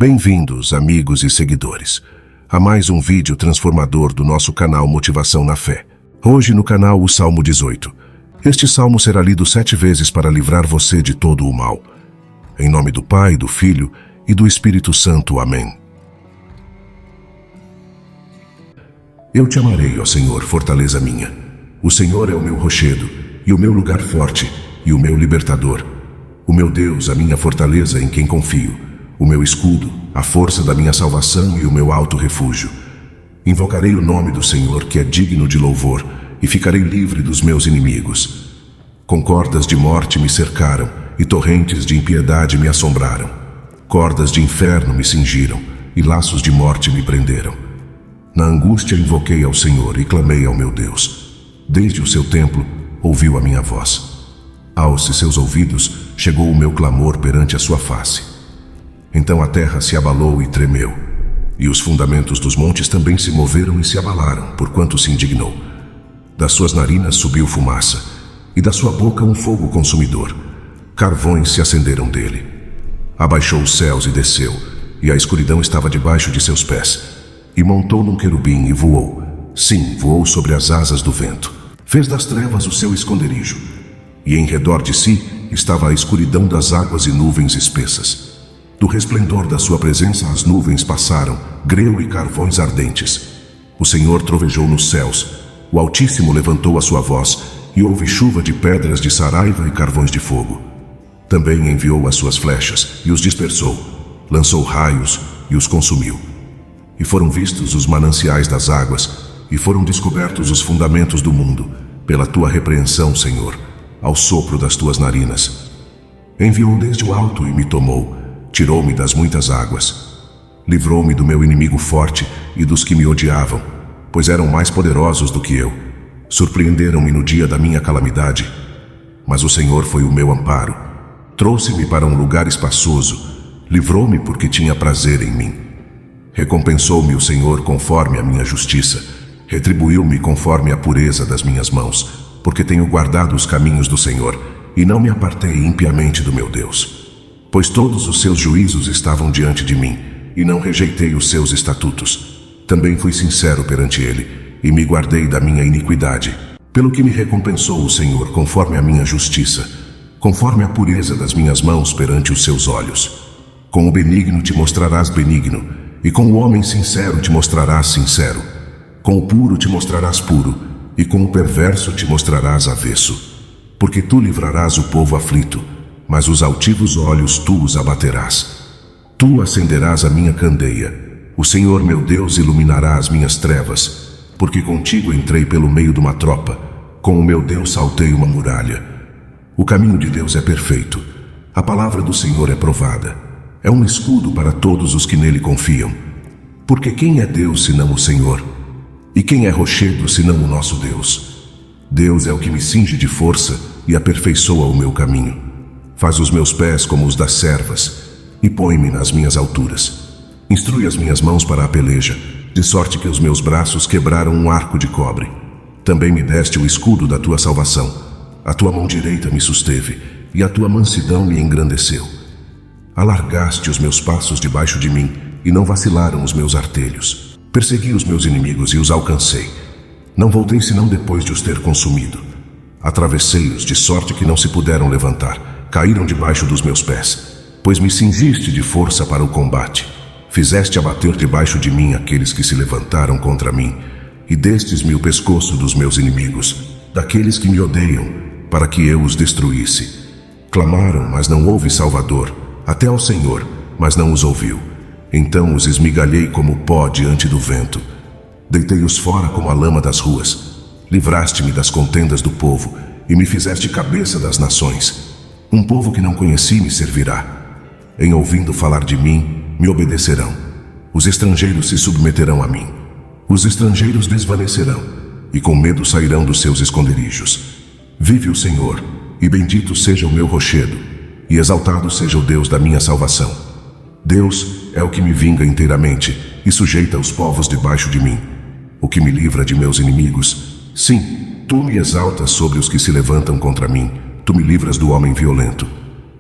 Bem-vindos, amigos e seguidores, a mais um vídeo transformador do nosso canal Motivação na Fé. Hoje no canal o Salmo 18. Este salmo será lido 7 vezes para livrar você de todo o mal. Em nome do Pai, do Filho e do Espírito Santo. Amém. Eu te amarei, ó Senhor, fortaleza minha. O Senhor é o meu rochedo e o meu lugar forte e o meu libertador. O meu Deus, a minha fortaleza em quem confio, o meu escudo, a força da minha salvação e o meu alto refúgio. Invocarei o nome do Senhor, que é digno de louvor, e ficarei livre dos meus inimigos. Com cordas de morte me cercaram, e torrentes de impiedade me assombraram. Cordas de inferno me cingiram, e laços de morte me prenderam. Na angústia invoquei ao Senhor e clamei ao meu Deus. Desde o seu templo ouviu a minha voz. Aos seus ouvidos chegou o meu clamor perante a sua face. Então a terra se abalou e tremeu, e os fundamentos dos montes também se moveram e se abalaram, porquanto se indignou. Das suas narinas subiu fumaça, e da sua boca um fogo consumidor. Carvões se acenderam dele. Abaixou os céus e desceu, e a escuridão estava debaixo de seus pés. E montou num querubim e voou. Sim, voou sobre as asas do vento. Fez das trevas o seu esconderijo. E em redor de si estava a escuridão das águas e nuvens espessas. Do resplendor da sua presença as nuvens passaram, greu e carvões ardentes. O Senhor trovejou nos céus. O Altíssimo levantou a sua voz, e houve chuva de pedras de saraiva e carvões de fogo. Também enviou as suas flechas, e os dispersou. Lançou raios, e os consumiu. E foram vistos os mananciais das águas, e foram descobertos os fundamentos do mundo, pela tua repreensão, Senhor, ao sopro das tuas narinas. Enviou desde o alto e me tomou, tirou-me das muitas águas. Livrou-me do meu inimigo forte e dos que me odiavam, pois eram mais poderosos do que eu. Surpreenderam-me no dia da minha calamidade, mas o Senhor foi o meu amparo. Trouxe-me para um lugar espaçoso, livrou-me porque tinha prazer em mim. Recompensou-me o Senhor conforme a minha justiça, retribuiu-me conforme a pureza das minhas mãos, porque tenho guardado os caminhos do Senhor, e não me apartei impiamente do meu Deus. Pois todos os seus juízos estavam diante de mim, e não rejeitei os seus estatutos. Também fui sincero perante ele, e me guardei da minha iniquidade, pelo que me recompensou o Senhor conforme a minha justiça, conforme a pureza das minhas mãos perante os seus olhos. Com o benigno te mostrarás benigno, e com o homem sincero te mostrarás sincero. Com o puro te mostrarás puro, e com o perverso te mostrarás avesso. Porque tu livrarás o povo aflito, mas os altivos olhos tu os abaterás. Tu acenderás a minha candeia. O Senhor meu Deus iluminará as minhas trevas, porque contigo entrei pelo meio de uma tropa, com o meu Deus saltei uma muralha. O caminho de Deus é perfeito, a palavra do Senhor é provada. É um escudo para todos os que nele confiam. Porque quem é Deus senão o Senhor? E quem é rochedo senão o nosso Deus? Deus é o que me cinge de força e aperfeiçoa o meu caminho. Faz os meus pés como os das servas, e põe-me nas minhas alturas. Instrui as minhas mãos para a peleja, de sorte que os meus braços quebraram um arco de cobre. Também me deste o escudo da tua salvação. A tua mão direita me susteve, e a tua mansidão me engrandeceu. Alargaste os meus passos debaixo de mim, e não vacilaram os meus artelhos. Persegui os meus inimigos e os alcancei. Não voltei senão depois de os ter consumido. Atravessei-os de sorte que não se puderam levantar. Caíram debaixo dos meus pés, pois me cingiste de força para o combate. Fizeste abater debaixo de mim aqueles que se levantaram contra mim, e destes-me o pescoço dos meus inimigos, daqueles que me odeiam, para que eu os destruísse. Clamaram, mas não houve Salvador, até ao Senhor, mas não os ouviu. Então os esmigalhei como pó diante do vento. Deitei-os fora como a lama das ruas. Livraste-me das contendas do povo, e me fizeste cabeça das nações. Um povo que não conheci me servirá. Em ouvindo falar de mim, me obedecerão. Os estrangeiros se submeterão a mim. Os estrangeiros desvanecerão, e com medo sairão dos seus esconderijos. Vive o Senhor, e bendito seja o meu rochedo, e exaltado seja o Deus da minha salvação. Deus é o que me vinga inteiramente, e sujeita os povos debaixo de mim. O que me livra de meus inimigos. Sim, tu me exaltas sobre os que se levantam contra mim. Tu me livras do homem violento.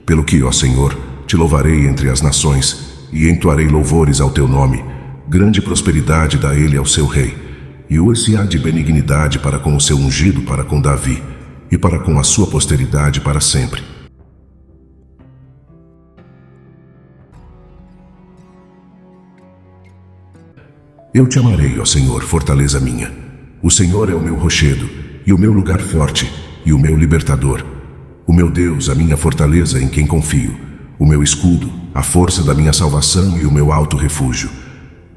Pelo que, ó Senhor, te louvarei entre as nações, e entoarei louvores ao teu nome. Grande prosperidade dá ele ao seu rei, e o-se-á de benignidade para com o seu ungido, para com Davi, e para com a sua posteridade para sempre. Eu te amarei, ó Senhor, fortaleza minha. O Senhor é o meu rochedo, e o meu lugar forte, e o meu libertador. O meu Deus, a minha fortaleza em quem confio, o meu escudo, a força da minha salvação e o meu alto refúgio.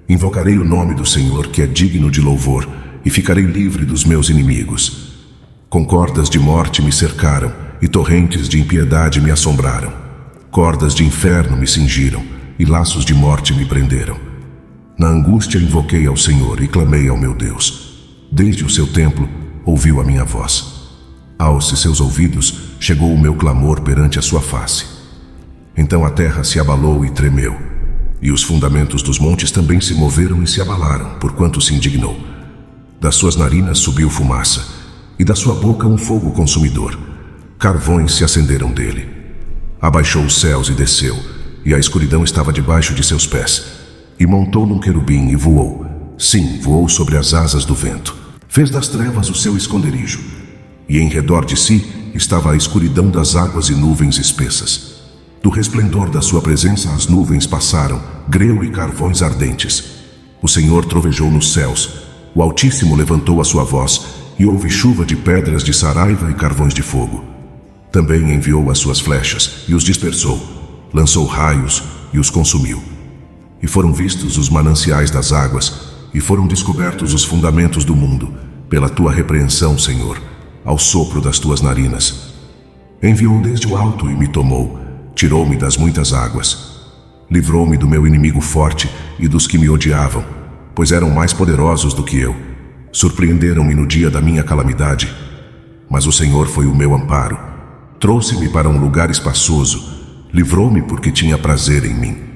Invocarei o nome do Senhor, que é digno de louvor, e ficarei livre dos meus inimigos. Com cordas de morte me cercaram, e torrentes de impiedade me assombraram. Cordas de inferno me cingiram, e laços de morte me prenderam. Na angústia invoquei ao Senhor e clamei ao meu Deus. Desde o seu templo ouviu a minha voz. Aos seus ouvidos chegou o meu clamor perante a sua face. Então a terra se abalou e tremeu, e os fundamentos dos montes também se moveram e se abalaram, porquanto se indignou. Das suas narinas subiu fumaça, e da sua boca um fogo consumidor. Carvões se acenderam dele. Abaixou os céus e desceu, e a escuridão estava debaixo de seus pés. E montou num querubim e voou. Sim, voou sobre as asas do vento. Fez das trevas o seu esconderijo. E em redor de si estava a escuridão das águas e nuvens espessas. Do resplendor da sua presença as nuvens passaram, greu e carvões ardentes. O Senhor trovejou nos céus. O Altíssimo levantou a sua voz, e houve chuva de pedras de saraiva e carvões de fogo. Também enviou as suas flechas, e os dispersou. Lançou raios, e os consumiu. E foram vistos os mananciais das águas, e foram descobertos os fundamentos do mundo, pela tua repreensão, Senhor, ao sopro das tuas narinas. Enviou desde o alto e me tomou, tirou-me das muitas águas. Livrou-me do meu inimigo forte e dos que me odiavam, pois eram mais poderosos do que eu. Surpreenderam-me no dia da minha calamidade, mas o Senhor foi o meu amparo. Trouxe-me para um lugar espaçoso, livrou-me porque tinha prazer em mim.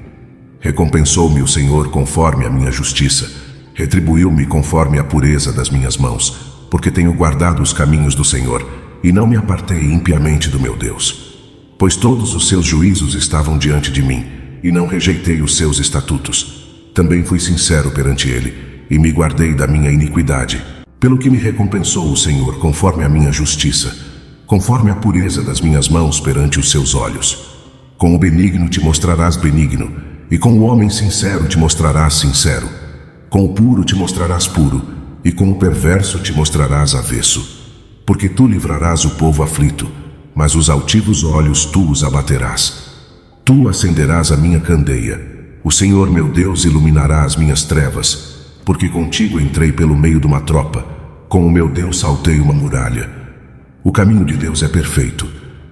Recompensou-me o Senhor conforme a minha justiça, retribuiu-me conforme a pureza das minhas mãos, porque tenho guardado os caminhos do Senhor, e não me apartei impiamente do meu Deus. Pois todos os seus juízos estavam diante de mim, e não rejeitei os seus estatutos. Também fui sincero perante ele, e me guardei da minha iniquidade, pelo que me recompensou o Senhor conforme a minha justiça, conforme a pureza das minhas mãos perante os seus olhos. Com o benigno te mostrarás benigno, e com o homem sincero te mostrarás sincero. Com o puro te mostrarás puro, e com o perverso te mostrarás avesso. Porque tu livrarás o povo aflito, mas os altivos olhos tu os abaterás. Tu acenderás a minha candeia. O Senhor meu Deus iluminará as minhas trevas, porque contigo entrei pelo meio de uma tropa, com o meu Deus saltei uma muralha. O caminho de Deus é perfeito,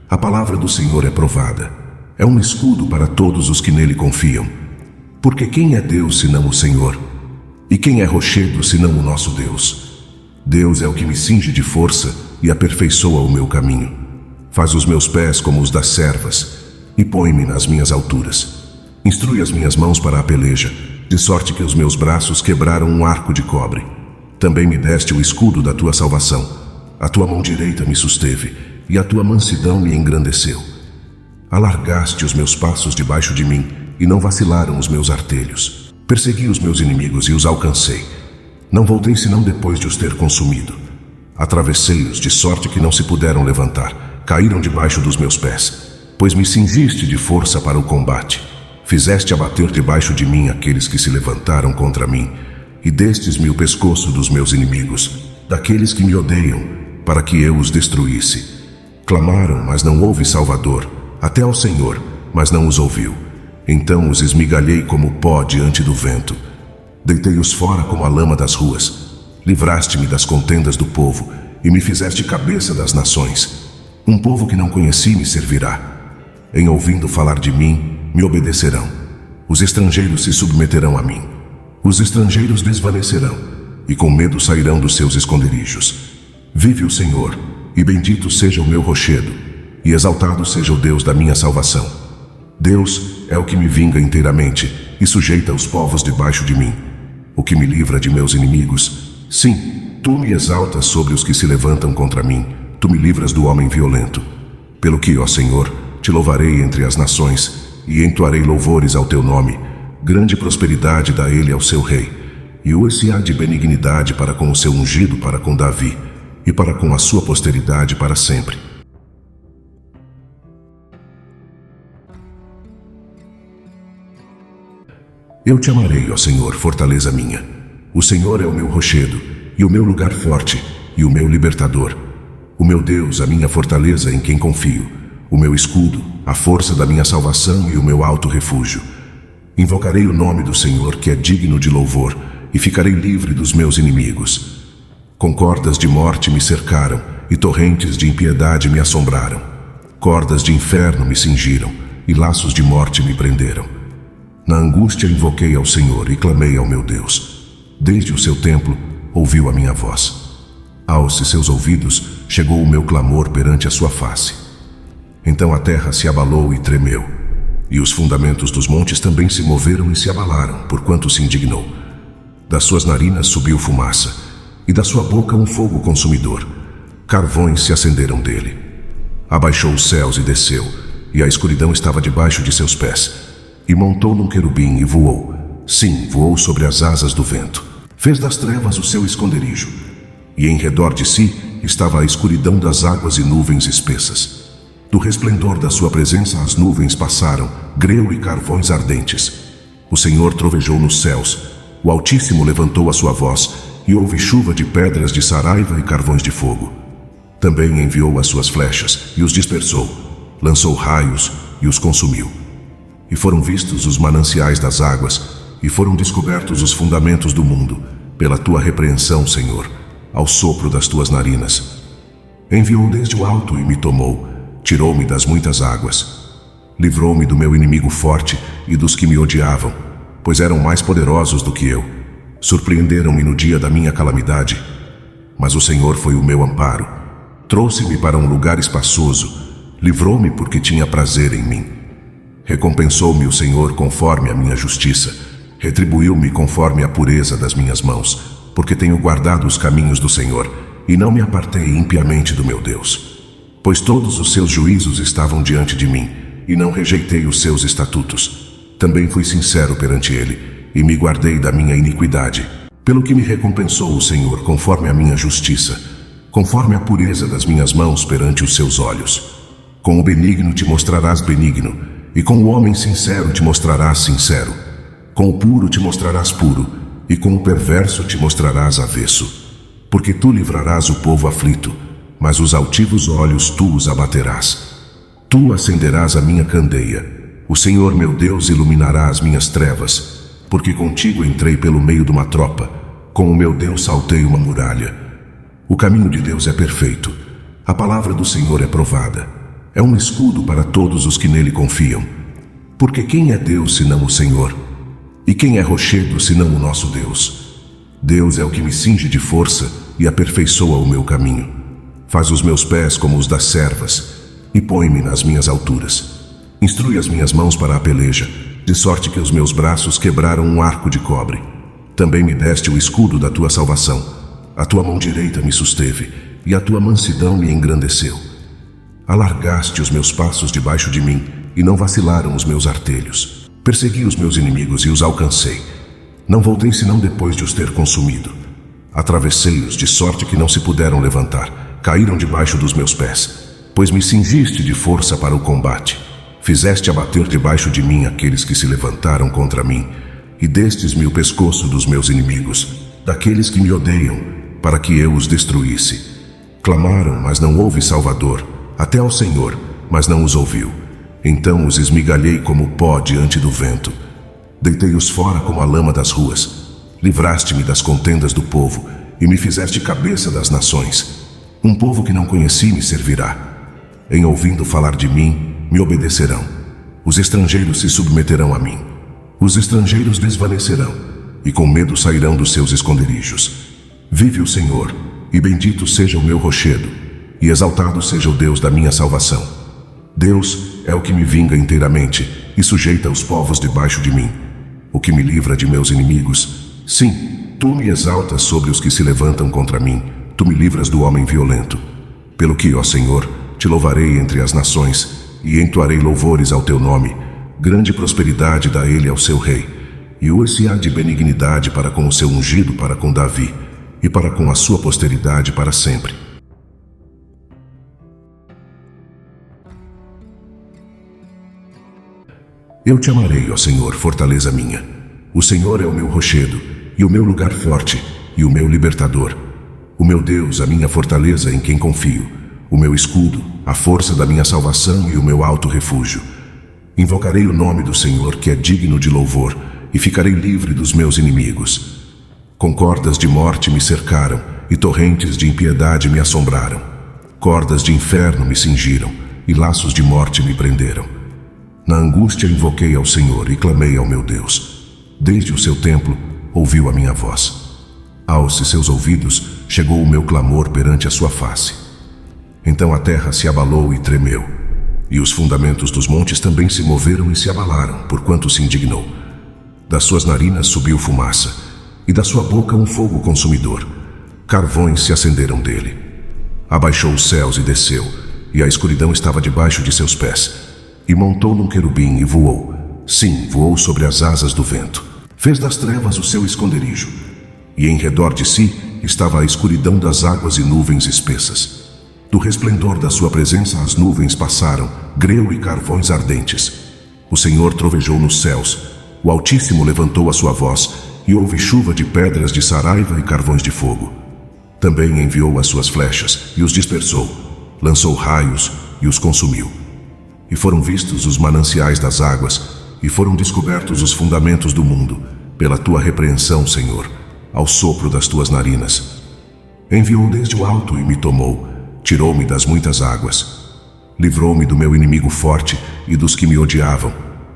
a palavra do Senhor é provada. É um escudo para todos os que nele confiam. Porque quem é Deus senão o Senhor? E quem é rochedo senão o nosso Deus? Deus é o que me cinge de força e aperfeiçoa o meu caminho. Faz os meus pés como os das servas, e põe-me nas minhas alturas. Instrui as minhas mãos para a peleja, de sorte que os meus braços quebraram um arco de cobre. Também me deste o escudo da tua salvação. A tua mão direita me susteve, e a tua mansidão me engrandeceu. Alargaste os meus passos debaixo de mim, e não vacilaram os meus artelhos. Persegui os meus inimigos e os alcancei. Não voltei senão depois de os ter consumido. Atravessei-os de sorte que não se puderam levantar. Caíram debaixo dos meus pés. Pois me cingiste de força para o combate. Fizeste abater debaixo de mim aqueles que se levantaram contra mim, e destes-me o pescoço dos meus inimigos, daqueles que me odeiam, para que eu os destruísse. Clamaram, mas não houve salvador. Até ao Senhor, mas não os ouviu. Então os esmigalhei como pó diante do vento. Deitei-os fora como a lama das ruas. Livraste-me das contendas do povo, e me fizeste cabeça das nações. Um povo que não conheci me servirá. Em ouvindo falar de mim, me obedecerão. Os estrangeiros se submeterão a mim. Os estrangeiros desvanecerão, e com medo sairão dos seus esconderijos. Vive o Senhor, e bendito seja o meu rochedo, e exaltado seja o Deus da minha salvação. Deus é o que me vinga inteiramente e sujeita os povos debaixo de mim, o que me livra de meus inimigos. Sim, tu me exaltas sobre os que se levantam contra mim, tu me livras do homem violento. Pelo que, ó Senhor, te louvarei entre as nações e entoarei louvores ao teu nome, grande prosperidade dá ele ao seu rei, e o-se há de benignidade para com o seu ungido, para com Davi, e para com a sua posteridade para sempre. Eu te amarei, ó Senhor, fortaleza minha. O Senhor é o meu rochedo, e o meu lugar forte, e o meu libertador. O meu Deus, a minha fortaleza em quem confio, o meu escudo, a força da minha salvação e o meu alto refúgio. Invocarei o nome do Senhor, que é digno de louvor, e ficarei livre dos meus inimigos. Com cordas de morte me cercaram, e torrentes de impiedade me assombraram. Cordas de inferno me cingiram, e laços de morte me prenderam. Na angústia invoquei ao Senhor e clamei ao meu Deus. Desde o seu templo ouviu a minha voz. Aos seus ouvidos chegou o meu clamor perante a sua face. Então a terra se abalou e tremeu, e os fundamentos dos montes também se moveram e se abalaram, porquanto se indignou. Das suas narinas subiu fumaça, e da sua boca um fogo consumidor. Carvões se acenderam dele. Abaixou os céus e desceu, e a escuridão estava debaixo de seus pés. E montou num querubim e voou. Sim, voou sobre as asas do vento. Fez das trevas o seu esconderijo. E em redor de si estava a escuridão das águas e nuvens espessas. Do resplendor da sua presença as nuvens passaram, greu e carvões ardentes. O Senhor trovejou nos céus. O Altíssimo levantou a sua voz, e houve chuva de pedras de saraiva e carvões de fogo. Também enviou as suas flechas, e os dispersou. Lançou raios, e os consumiu. E foram vistos os mananciais das águas, e foram descobertos os fundamentos do mundo, pela tua repreensão, Senhor, ao sopro das tuas narinas. Enviou desde o alto e me tomou, tirou-me das muitas águas. Livrou-me do meu inimigo forte e dos que me odiavam, pois eram mais poderosos do que eu. Surpreenderam-me no dia da minha calamidade, mas o Senhor foi o meu amparo. Trouxe-me para um lugar espaçoso, livrou-me porque tinha prazer em mim. Recompensou-me o Senhor conforme a minha justiça, retribuiu-me conforme a pureza das minhas mãos, porque tenho guardado os caminhos do Senhor, e não me apartei impiamente do meu Deus. Pois todos os seus juízos estavam diante de mim, e não rejeitei os seus estatutos. Também fui sincero perante ele, e me guardei da minha iniquidade, pelo que me recompensou o Senhor conforme a minha justiça, conforme a pureza das minhas mãos perante os seus olhos. Com o benigno te mostrarás benigno, e com o homem sincero te mostrarás sincero. Com o puro te mostrarás puro, e com o perverso te mostrarás avesso. Porque tu livrarás o povo aflito, mas os altivos olhos tu os abaterás. Tu acenderás a minha candeia. O Senhor meu Deus iluminará as minhas trevas, porque contigo entrei pelo meio de uma tropa, com o meu Deus saltei uma muralha. O caminho de Deus é perfeito, a palavra do Senhor é provada. É um escudo para todos os que nele confiam. Porque quem é Deus senão o Senhor? E quem é rochedo senão o nosso Deus? Deus é o que me cinge de força e aperfeiçoa o meu caminho. Faz os meus pés como os das servas, e põe-me nas minhas alturas. Instrui as minhas mãos para a peleja, de sorte que os meus braços quebraram um arco de cobre. Também me deste o escudo da tua salvação. A tua mão direita me susteve, e a tua mansidão me engrandeceu. Alargaste os meus passos debaixo de mim, e não vacilaram os meus artelhos. Persegui os meus inimigos e os alcancei. Não voltei senão depois de os ter consumido. Atravessei-os de sorte que não se puderam levantar. Caíram debaixo dos meus pés. Pois me cingiste de força para o combate. Fizeste abater debaixo de mim aqueles que se levantaram contra mim, e destes-me o pescoço dos meus inimigos, daqueles que me odeiam, para que eu os destruísse. Clamaram, mas não houve Salvador, até ao Senhor, mas não os ouviu. Então os esmigalhei como pó diante do vento. Deitei-os fora como a lama das ruas. Livraste-me das contendas do povo, e me fizeste cabeça das nações. Um povo que não conheci me servirá. Em ouvindo falar de mim, me obedecerão. Os estrangeiros se submeterão a mim. Os estrangeiros desvanecerão, e com medo sairão dos seus esconderijos. Vive o Senhor, e bendito seja o meu rochedo, e exaltado seja o Deus da minha salvação. Deus é o que me vinga inteiramente, e sujeita os povos debaixo de mim. O que me livra de meus inimigos. Sim, tu me exaltas sobre os que se levantam contra mim. Tu me livras do homem violento. Pelo que, ó Senhor, te louvarei entre as nações, e entoarei louvores ao teu nome. Grande prosperidade dá ele ao seu rei, e hoje há de benignidade para com o seu ungido, para com Davi, e para com a sua posteridade para sempre. Eu te amarei, ó Senhor, fortaleza minha. O Senhor é o meu rochedo, e o meu lugar forte, e o meu libertador. O meu Deus, a minha fortaleza em quem confio, o meu escudo, a força da minha salvação e o meu alto refúgio. Invocarei o nome do Senhor, que é digno de louvor, e ficarei livre dos meus inimigos. Com cordas de morte me cercaram, e torrentes de impiedade me assombraram. Cordas de inferno me cingiram, e laços de morte me prenderam. Na angústia invoquei ao Senhor e clamei ao meu Deus. Desde o seu templo ouviu a minha voz. Aos seus ouvidos chegou o meu clamor perante a sua face. Então a terra se abalou e tremeu, e os fundamentos dos montes também se moveram e se abalaram, porquanto se indignou. Das suas narinas subiu fumaça, e da sua boca um fogo consumidor. Carvões se acenderam dele. Abaixou os céus e desceu, e a escuridão estava debaixo de seus pés. E montou num querubim e voou. Sim, voou sobre as asas do vento. Fez das trevas o seu esconderijo. E em redor de si estava a escuridão das águas e nuvens espessas. Do resplendor da sua presença as nuvens passaram, greu e carvões ardentes. O Senhor trovejou nos céus. O Altíssimo levantou a sua voz, e houve chuva de pedras de saraiva e carvões de fogo. Também enviou as suas flechas, e os dispersou. Lançou raios, e os consumiu. E foram vistos os mananciais das águas, e foram descobertos os fundamentos do mundo, pela tua repreensão, Senhor, ao sopro das tuas narinas. Enviou desde o alto e me tomou, tirou-me das muitas águas. Livrou-me do meu inimigo forte e dos que me odiavam,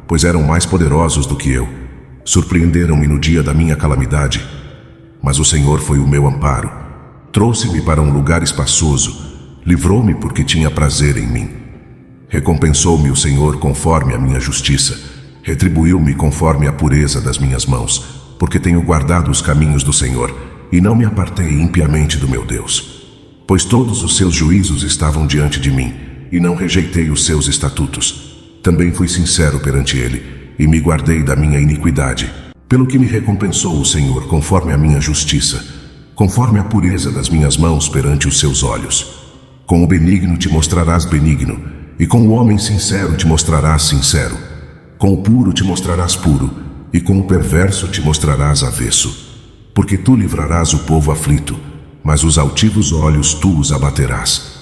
pois eram mais poderosos do que eu. Surpreenderam-me no dia da minha calamidade, mas o Senhor foi o meu amparo. Trouxe-me para um lugar espaçoso, livrou-me porque tinha prazer em mim. Recompensou-me o Senhor conforme a minha justiça, retribuiu-me conforme a pureza das minhas mãos, porque tenho guardado os caminhos do Senhor, e não me apartei impiamente do meu Deus. Pois todos os seus juízos estavam diante de mim, e não rejeitei os seus estatutos. Também fui sincero perante ele, e me guardei da minha iniquidade, pelo que me recompensou o Senhor conforme a minha justiça, conforme a pureza das minhas mãos perante os seus olhos. Com o benigno te mostrarás benigno, e com o homem sincero te mostrarás sincero. Com o puro te mostrarás puro, e com o perverso te mostrarás avesso. Porque tu livrarás o povo aflito, mas os altivos olhos tu os abaterás.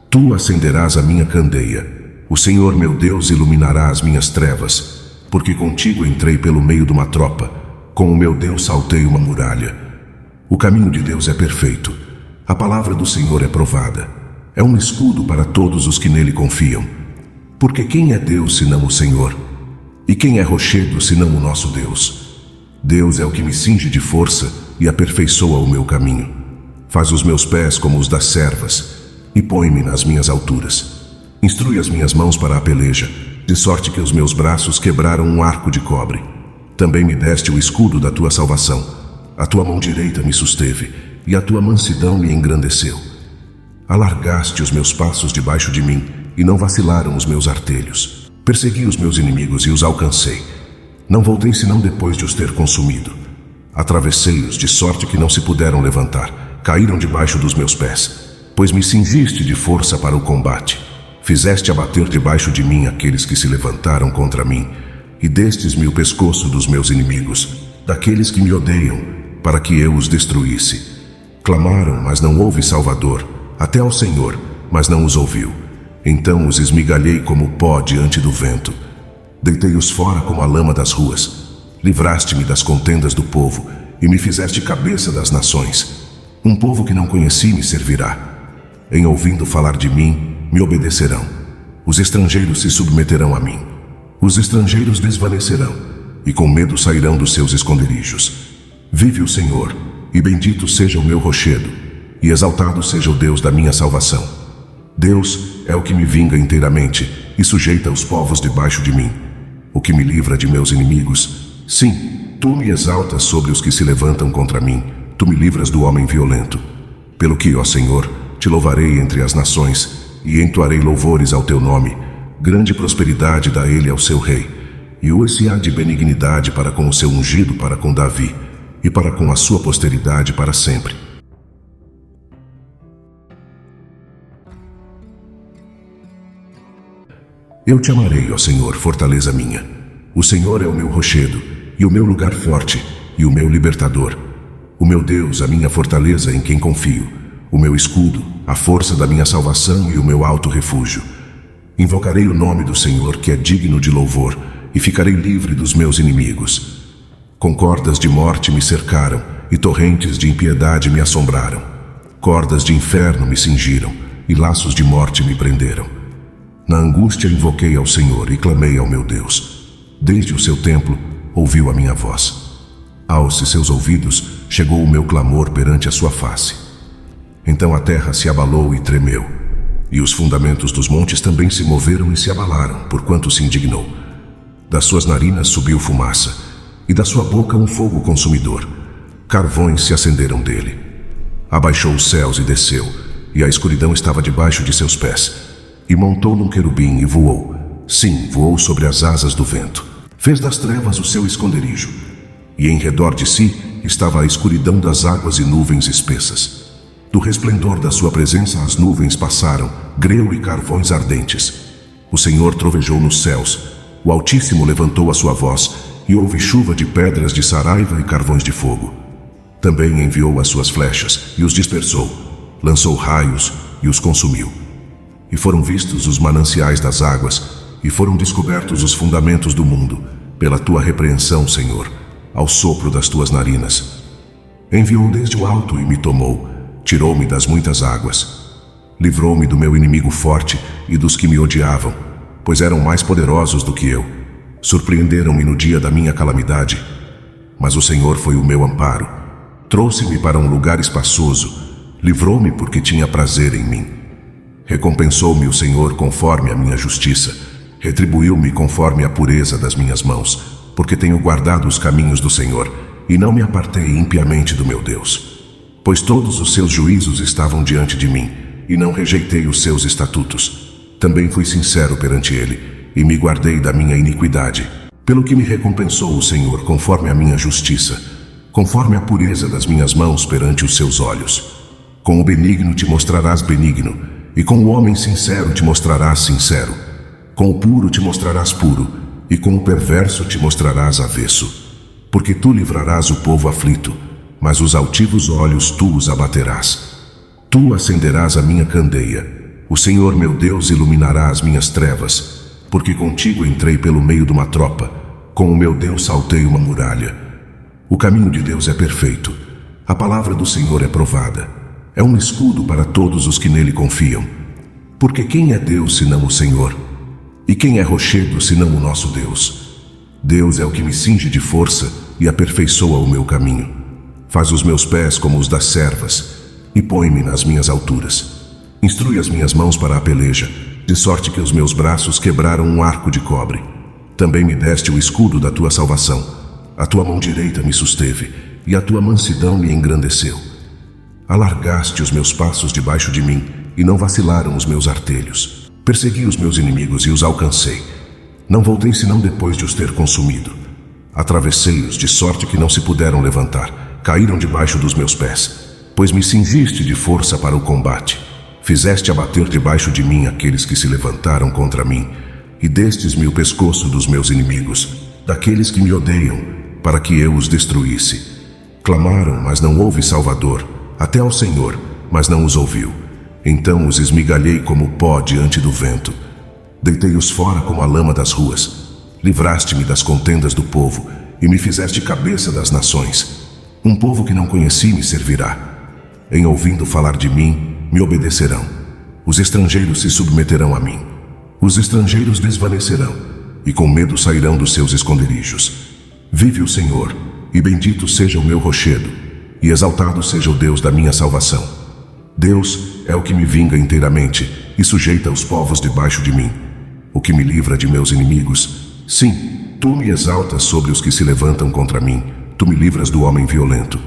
Tu acenderás a minha candeia. O Senhor meu Deus iluminará as minhas trevas, porque contigo entrei pelo meio de uma tropa, com o meu Deus saltei uma muralha. O caminho de Deus é perfeito, a palavra do Senhor é provada. É um escudo para todos os que nele confiam. Porque quem é Deus senão o Senhor? E quem é rochedo senão o nosso Deus? Deus é o que me cinge de força e aperfeiçoa o meu caminho. Faz os meus pés como os das servas, e põe-me nas minhas alturas. Instrui as minhas mãos para a peleja, de sorte que os meus braços quebraram um arco de cobre. Também me deste o escudo da tua salvação. A tua mão direita me susteve, e a tua mansidão me engrandeceu. Alargaste os meus passos debaixo de mim, e não vacilaram os meus artelhos. Persegui os meus inimigos e os alcancei. Não voltei senão depois de os ter consumido. Atravessei-os de sorte que não se puderam levantar. Caíram debaixo dos meus pés. Pois me cingiste de força para o combate. Fizeste abater debaixo de mim aqueles que se levantaram contra mim, e destes-me o pescoço dos meus inimigos, daqueles que me odeiam, para que eu os destruísse. Clamaram, mas não houve Salvador, até ao Senhor, mas não os ouviu. Então os esmigalhei como pó diante do vento. Deitei-os fora como a lama das ruas. Livraste-me das contendas do povo, e me fizeste cabeça das nações. Um povo que não conheci me servirá. Em ouvindo falar de mim, me obedecerão. Os estrangeiros se submeterão a mim. Os estrangeiros desvanecerão, e com medo sairão dos seus esconderijos. Vive o Senhor, e bendito seja o meu rochedo, e exaltado seja o Deus da minha salvação. Deus é o que me vinga inteiramente, e sujeita os povos debaixo de mim. O que me livra de meus inimigos. Sim, tu me exaltas sobre os que se levantam contra mim. Tu me livras do homem violento. Pelo que, ó Senhor, te louvarei entre as nações, e entoarei louvores ao teu nome. Grande prosperidade dá ele ao seu rei, e hoje há de benignidade para com o seu ungido, para com Davi, e para com a sua posteridade para sempre. Eu te amarei, ó Senhor, fortaleza minha. O Senhor é o meu rochedo, e o meu lugar forte, e o meu libertador. O meu Deus, a minha fortaleza em quem confio, o meu escudo, a força da minha salvação e o meu alto refúgio. Invocarei o nome do Senhor, que é digno de louvor, e ficarei livre dos meus inimigos. Com cordas de morte me cercaram, e torrentes de impiedade me assombraram. Cordas de inferno me cingiram, e laços de morte me prenderam. Na angústia invoquei ao Senhor e clamei ao meu Deus. Desde o seu templo ouviu a minha voz. Aos seus ouvidos chegou o meu clamor perante a sua face. Então a terra se abalou e tremeu, e os fundamentos dos montes também se moveram e se abalaram, porquanto se indignou. Das suas narinas subiu fumaça, e da sua boca um fogo consumidor. Carvões se acenderam dele. Abaixou os céus e desceu, e a escuridão estava debaixo de seus pés. E montou num querubim e voou. Sim, voou sobre as asas do vento. Fez das trevas o seu esconderijo. E em redor de si estava a escuridão das águas e nuvens espessas. Do resplendor da sua presença as nuvens passaram, greu e carvões ardentes. O Senhor trovejou nos céus. O Altíssimo levantou a sua voz, e houve chuva de pedras de saraiva e carvões de fogo. Também enviou as suas flechas, e os dispersou. Lançou raios, e os consumiu. E foram vistos os mananciais das águas, e foram descobertos os fundamentos do mundo, pela tua repreensão, Senhor, ao sopro das tuas narinas. Enviou desde o alto e me tomou, tirou-me das muitas águas. Livrou-me do meu inimigo forte e dos que me odiavam, pois eram mais poderosos do que eu. Surpreenderam-me no dia da minha calamidade, mas o Senhor foi o meu amparo. Trouxe-me para um lugar espaçoso, livrou-me porque tinha prazer em mim. Recompensou-me o Senhor conforme a minha justiça, retribuiu-me conforme a pureza das minhas mãos, porque tenho guardado os caminhos do Senhor, e não me apartei impiamente do meu Deus. Pois todos os seus juízos estavam diante de mim, e não rejeitei os seus estatutos. Também fui sincero perante ele, e me guardei da minha iniquidade, pelo que me recompensou o Senhor conforme a minha justiça, conforme a pureza das minhas mãos perante os seus olhos. Com o benigno te mostrarás benigno, e com o homem sincero te mostrarás sincero. Com o puro te mostrarás puro, e com o perverso te mostrarás avesso. Porque tu livrarás o povo aflito, mas os altivos olhos tu os abaterás. Tu acenderás a minha candeia. O Senhor meu Deus iluminará as minhas trevas, porque contigo entrei pelo meio de uma tropa, com o meu Deus saltei uma muralha. O caminho de Deus é perfeito, a palavra do Senhor é provada. É um escudo para todos os que nele confiam. Porque quem é Deus senão o Senhor? E quem é rochedo senão o nosso Deus? Deus é o que me cinge de força e aperfeiçoa o meu caminho. Faz os meus pés como os das servas, e põe-me nas minhas alturas. Instrui as minhas mãos para a peleja, de sorte que os meus braços quebraram um arco de cobre. Também me deste o escudo da tua salvação. A tua mão direita me susteve, e a tua mansidão me engrandeceu. Alargaste os meus passos debaixo de mim, e não vacilaram os meus artelhos. Persegui os meus inimigos e os alcancei. Não voltei senão depois de os ter consumido. Atravessei-os de sorte que não se puderam levantar. Caíram debaixo dos meus pés. Pois me cingiste de força para o combate. Fizeste abater debaixo de mim aqueles que se levantaram contra mim, e destes-me o pescoço dos meus inimigos, daqueles que me odeiam, para que eu os destruísse. Clamaram, mas não houve Salvador, até ao Senhor, mas não os ouviu. Então os esmigalhei como pó diante do vento. Deitei-os fora como a lama das ruas. Livraste-me das contendas do povo, e me fizeste cabeça das nações. Um povo que não conheci me servirá. Em ouvindo falar de mim, me obedecerão. Os estrangeiros se submeterão a mim. Os estrangeiros desvanecerão, e com medo sairão dos seus esconderijos. Vive o Senhor, e bendito seja o meu rochedo, e exaltado seja o Deus da minha salvação. Deus é o que me vinga inteiramente, e sujeita os povos debaixo de mim. O que me livra de meus inimigos. Sim, tu me exaltas sobre os que se levantam contra mim. Tu me livras do homem violento.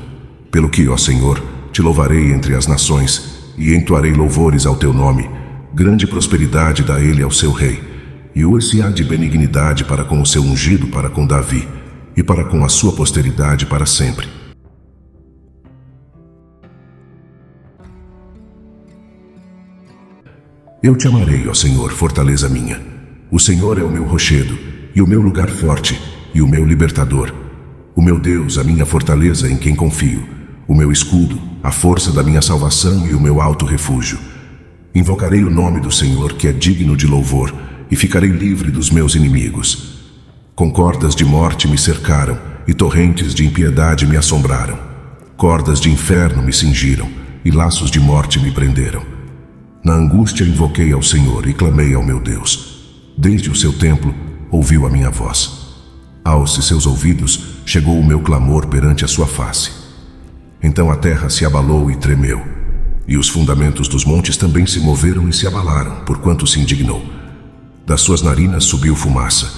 Pelo que, ó Senhor, te louvarei entre as nações, e entoarei louvores ao teu nome. Grande prosperidade dá ele ao seu rei, e hoje há de benignidade para com o seu ungido, para com Davi, e para com a sua posteridade para sempre. Eu te amarei, ó Senhor, fortaleza minha. O Senhor é o meu rochedo, e o meu lugar forte, e o meu libertador. O meu Deus, a minha fortaleza em quem confio, o meu escudo, a força da minha salvação e o meu alto refúgio. Invocarei o nome do Senhor, que é digno de louvor, e ficarei livre dos meus inimigos. Com cordas de morte me cercaram, e torrentes de impiedade me assombraram. Cordas de inferno me cingiram, e laços de morte me prenderam. Na angústia invoquei ao Senhor e clamei ao meu Deus. Desde o seu templo ouviu a minha voz. Aos seus ouvidos chegou o meu clamor perante a sua face. Então a terra se abalou e tremeu, e os fundamentos dos montes também se moveram e se abalaram, porquanto se indignou. Das suas narinas subiu fumaça,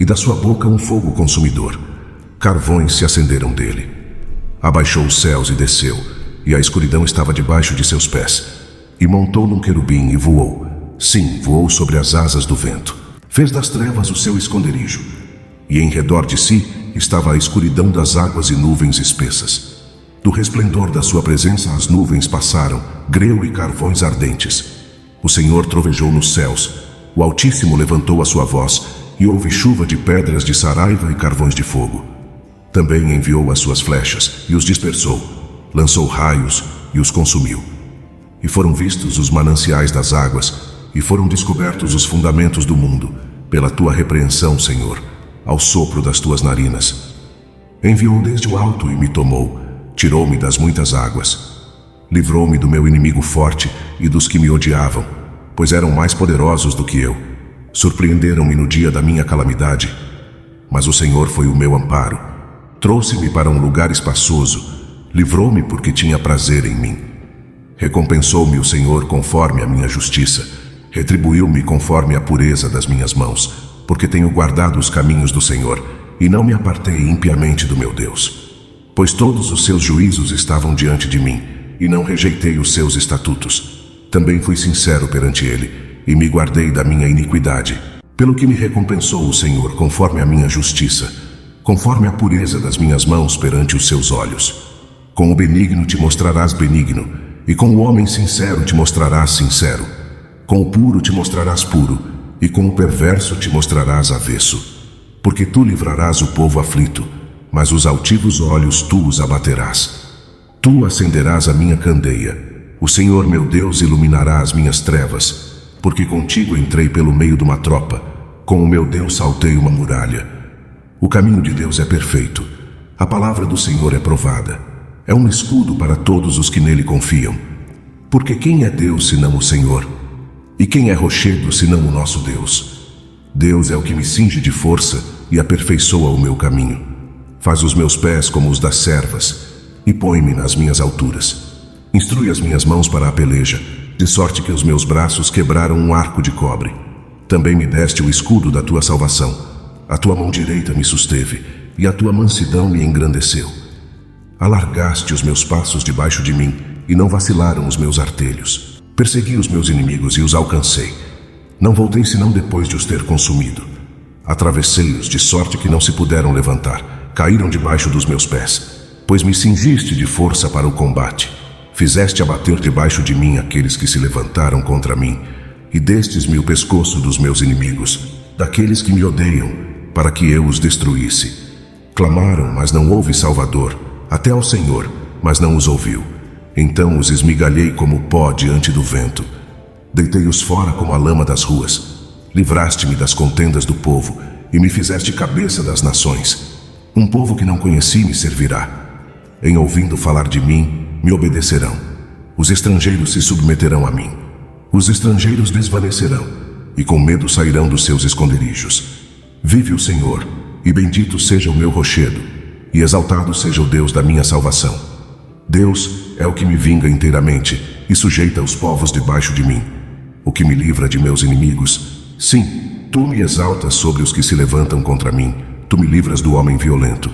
e da sua boca um fogo consumidor. Carvões se acenderam dele. Abaixou os céus e desceu, e a escuridão estava debaixo de seus pés. E montou num querubim e voou. Sim, voou sobre as asas do vento. Fez das trevas o seu esconderijo. E em redor de si estava a escuridão das águas e nuvens espessas. Do resplendor da sua presença as nuvens passaram, greu e carvões ardentes. O Senhor trovejou nos céus. O Altíssimo levantou a sua voz, e houve chuva de pedras de saraiva e carvões de fogo. Também enviou as suas flechas, e os dispersou. Lançou raios, e os consumiu. E foram vistos os mananciais das águas, e foram descobertos os fundamentos do mundo, pela tua repreensão, Senhor, ao sopro das tuas narinas. Enviou desde o alto e me tomou, tirou-me das muitas águas. Livrou-me do meu inimigo forte e dos que me odiavam, pois eram mais poderosos do que eu. Surpreenderam-me no dia da minha calamidade, mas o Senhor foi o meu amparo. Trouxe-me para um lugar espaçoso, livrou-me porque tinha prazer em mim. Recompensou-me o Senhor conforme a minha justiça, retribuiu-me conforme a pureza das minhas mãos, porque tenho guardado os caminhos do Senhor, e não me apartei impiamente do meu Deus. Pois todos os seus juízos estavam diante de mim, e não rejeitei os seus estatutos. Também fui sincero perante ele, e me guardei da minha iniquidade, pelo que me recompensou o Senhor conforme a minha justiça, conforme a pureza das minhas mãos perante os seus olhos. Com o benigno te mostrarás benigno, e com o homem sincero te mostrarás sincero. Com o puro te mostrarás puro, e com o perverso te mostrarás avesso. Porque tu livrarás o povo aflito, mas os altivos olhos tu os abaterás. Tu acenderás a minha candeia. O Senhor meu Deus iluminará as minhas trevas, porque contigo entrei pelo meio de uma tropa, com o meu Deus saltei uma muralha. O caminho de Deus é perfeito, a palavra do Senhor é provada. É um escudo para todos os que nele confiam. Porque quem é Deus senão o Senhor? E quem é rochedo senão o nosso Deus? Deus é o que me cinge de força e aperfeiçoa o meu caminho. Faz os meus pés como os das servas, e põe-me nas minhas alturas. Instrui as minhas mãos para a peleja, de sorte que os meus braços quebraram um arco de cobre. Também me deste o escudo da tua salvação. A tua mão direita me susteve, e a tua mansidão me engrandeceu. Alargaste os meus passos debaixo de mim, e não vacilaram os meus artelhos. Persegui os meus inimigos e os alcancei. Não voltei senão depois de os ter consumido. Atravessei-os de sorte que não se puderam levantar. Caíram debaixo dos meus pés. Pois me cingiste de força para o combate. Fizeste abater debaixo de mim aqueles que se levantaram contra mim, e destes-me o pescoço dos meus inimigos, daqueles que me odeiam, para que eu os destruísse. Clamaram, mas não houve Salvador, até ao Senhor, mas não os ouviu. Então os esmigalhei como pó diante do vento. Deitei-os fora como a lama das ruas. Livraste-me das contendas do povo, e me fizeste cabeça das nações. Um povo que não conheci me servirá. Em ouvindo falar de mim, me obedecerão. Os estrangeiros se submeterão a mim. Os estrangeiros desvanecerão, e com medo sairão dos seus esconderijos. Vive o Senhor, e bendito seja o meu rochedo, e exaltado seja o Deus da minha salvação. Deus é o que me vinga inteiramente, e sujeita os povos debaixo de mim. O que me livra de meus inimigos. Sim, tu me exaltas sobre os que se levantam contra mim. Tu me livras do homem violento.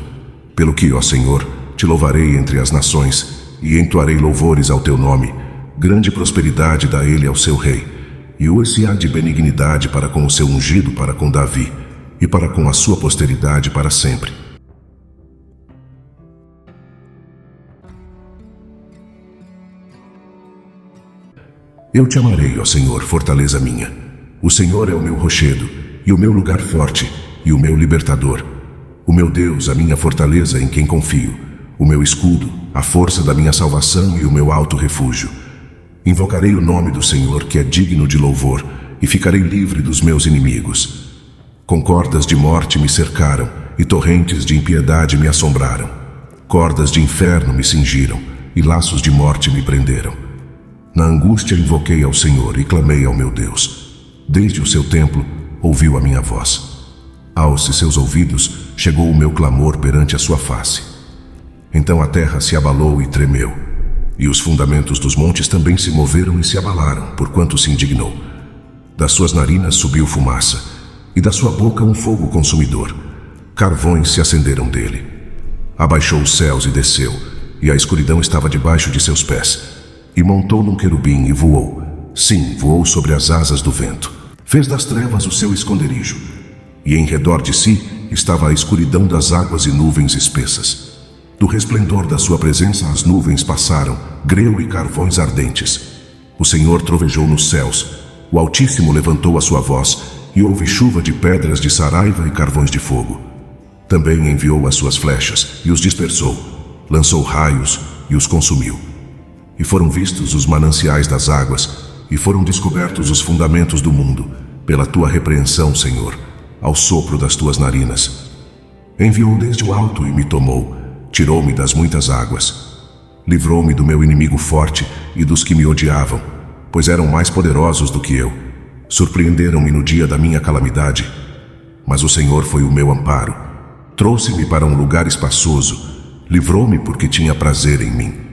Pelo que, ó Senhor, te louvarei entre as nações, e entoarei louvores ao teu nome. Grande prosperidade dá ele ao seu rei, e o-se-á de benignidade para com o seu ungido, para com Davi, e para com a sua posteridade para sempre. Eu te amarei, ó Senhor, fortaleza minha. O Senhor é o meu rochedo, e o meu lugar forte, e o meu libertador. O meu Deus, a minha fortaleza em quem confio, o meu escudo, a força da minha salvação e o meu alto refúgio. Invocarei o nome do Senhor, que é digno de louvor, e ficarei livre dos meus inimigos. Com cordas de morte me cercaram, e torrentes de impiedade me assombraram. Cordas de inferno me cingiram, e laços de morte me prenderam. Na angústia invoquei ao Senhor e clamei ao meu Deus. Desde o seu templo ouviu a minha voz. Aos seus ouvidos chegou o meu clamor perante a sua face. Então a terra se abalou e tremeu, e os fundamentos dos montes também se moveram e se abalaram, porquanto se indignou. Das suas narinas subiu fumaça, e da sua boca um fogo consumidor. Carvões se acenderam dele. Abaixou os céus e desceu, e a escuridão estava debaixo de seus pés. E montou num querubim e voou. Sim, voou sobre as asas do vento. Fez das trevas o seu esconderijo. E em redor de si estava a escuridão das águas e nuvens espessas. Do resplendor da sua presença as nuvens passaram, greu e carvões ardentes. O Senhor trovejou nos céus. O Altíssimo levantou a sua voz, e houve chuva de pedras de saraiva e carvões de fogo. Também enviou as suas flechas, e os dispersou. Lançou raios, e os consumiu. E foram vistos os mananciais das águas, e foram descobertos os fundamentos do mundo, pela tua repreensão, Senhor, ao sopro das tuas narinas. Enviou desde o alto e me tomou, tirou-me das muitas águas. Livrou-me do meu inimigo forte e dos que me odiavam, pois eram mais poderosos do que eu. Surpreenderam-me no dia da minha calamidade, mas o Senhor foi o meu amparo. Trouxe-me para um lugar espaçoso, livrou-me porque tinha prazer em mim.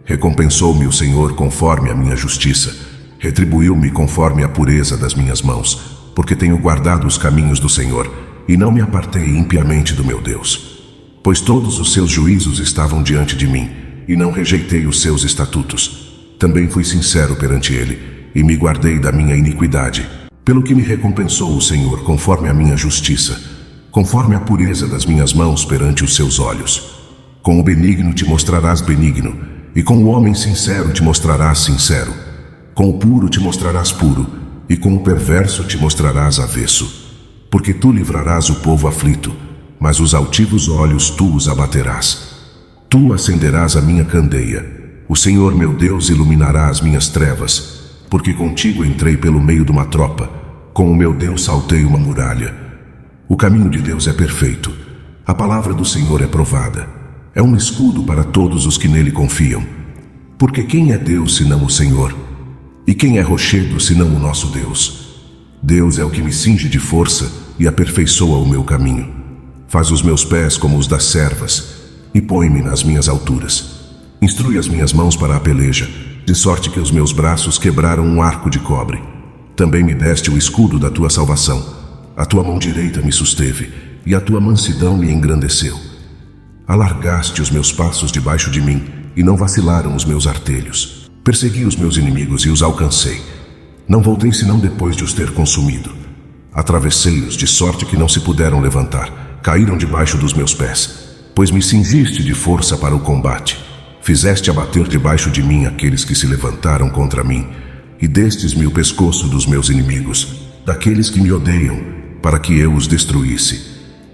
Recompensou-me o Senhor conforme a minha justiça, retribuiu-me conforme a pureza das minhas mãos, porque tenho guardado os caminhos do Senhor, e não me apartei impiamente do meu Deus. Pois todos os seus juízos estavam diante de mim, e não rejeitei os seus estatutos. Também fui sincero perante ele, e me guardei da minha iniquidade, pelo que me recompensou o Senhor conforme a minha justiça, conforme a pureza das minhas mãos perante os seus olhos. Com o benigno te mostrarás benigno, e com o homem sincero te mostrarás sincero. Com o puro te mostrarás puro, e com o perverso te mostrarás avesso. Porque tu livrarás o povo aflito, mas os altivos olhos tu os abaterás. Tu acenderás a minha candeia. O Senhor meu Deus iluminará as minhas trevas, porque contigo entrei pelo meio de uma tropa, com o meu Deus saltei uma muralha. O caminho de Deus é perfeito, a palavra do Senhor é provada. É um escudo para todos os que nele confiam. Porque quem é Deus senão o Senhor? E quem é rochedo senão o nosso Deus? Deus é o que me cinge de força e aperfeiçoa o meu caminho. Faz os meus pés como os das servas, e põe-me nas minhas alturas. Instrui as minhas mãos para a peleja, de sorte que os meus braços quebraram um arco de cobre. Também me deste o escudo da tua salvação. A tua mão direita me susteve, e a tua mansidão me engrandeceu. Alargaste os meus passos debaixo de mim, e não vacilaram os meus artelhos. Persegui os meus inimigos e os alcancei. Não voltei senão depois de os ter consumido. Atravessei-os de sorte que não se puderam levantar. Caíram debaixo dos meus pés. Pois me cingiste de força para o combate. Fizeste abater debaixo de mim aqueles que se levantaram contra mim, e destes-me o pescoço dos meus inimigos, daqueles que me odeiam, para que eu os destruísse.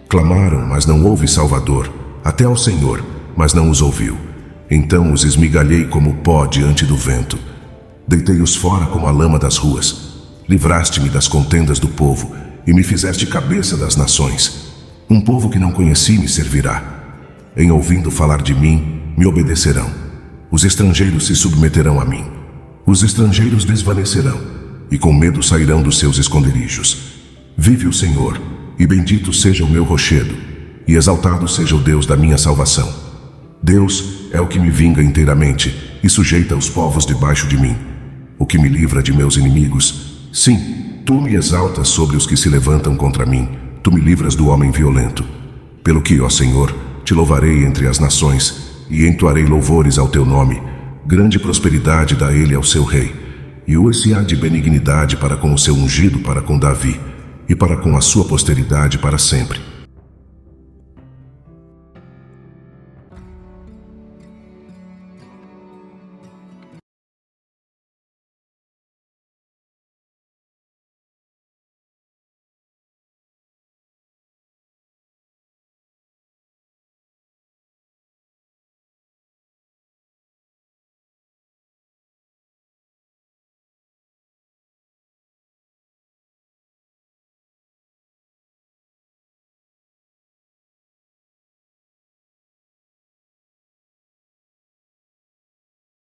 Clamaram, mas não houve salvador. Até ao Senhor, mas não os ouviu. Então os esmigalhei como pó diante do vento. Deitei-os fora como a lama das ruas. Livraste-me das contendas do povo, e me fizeste cabeça das nações. Um povo que não conheci me servirá. Em ouvindo falar de mim, me obedecerão. Os estrangeiros se submeterão a mim. Os estrangeiros desvanecerão, e com medo sairão dos seus esconderijos. Vive o Senhor, e bendito seja o meu rochedo, e exaltado seja o Deus da minha salvação. Deus é o que me vinga inteiramente e sujeita os povos debaixo de mim, o que me livra de meus inimigos. Sim, tu me exaltas sobre os que se levantam contra mim, tu me livras do homem violento. Pelo que, ó Senhor, te louvarei entre as nações e entoarei louvores ao teu nome. Grande prosperidade dá ele ao seu rei, e hoje há de benignidade para com o seu ungido, para com Davi, e para com a sua posteridade para sempre.